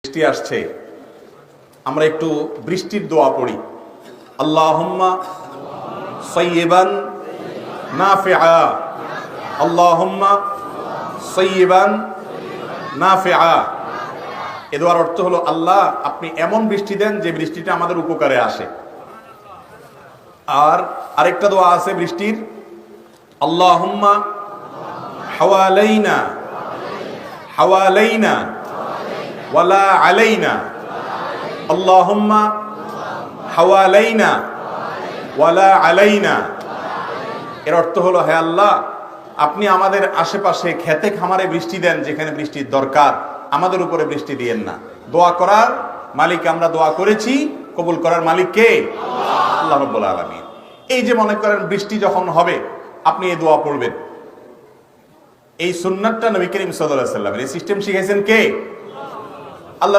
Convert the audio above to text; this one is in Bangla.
বৃষ্টি আসছে, আমরা একটু বৃষ্টির দোয়া পড়ি। আল্লাহুম্মা সাইয়্যিবান নাফিআ, আল্লাহুম্মা সাইয়্যিবান নাফিআ। এ দোয়ার অর্থ হলো, আল্লাহ আপনি এমন বৃষ্টি দেন যে বৃষ্টিটা আমাদের উপকারে আসে। আর আরেকটা দোয়া আছে বৃষ্টির, আল্লাহুম্মা হাওয়ালাইনা হাওয়ালাইনা ওয়ালা আলাইনা, আল্লাহুম্মা হাওয়ালাইনা ওয়ালা আলাইনা। এর অর্থ হলো, হে আল্লাহ আপনি আমাদের আশেপাশে খেতে খামারে বৃষ্টি দেন, যেখানে বৃষ্টির দরকার, আমাদের উপরে বৃষ্টি দিয়েন না। দোয়া করার মালিক আমরা দোয়া করেছি, কবুল করার মালিক কে? আল্লাহ রাব্বুল আলামিন। এই যে মনে করেন বৃষ্টি যখন হবে, আপনি এই দোয়া পড়বেন। এই সুন্নাতটা নবী করিম সাল্লাল্লাহু আলাইহি ওয়াসাল্লাম, এই সিস্টেম শিখাইছেন কে?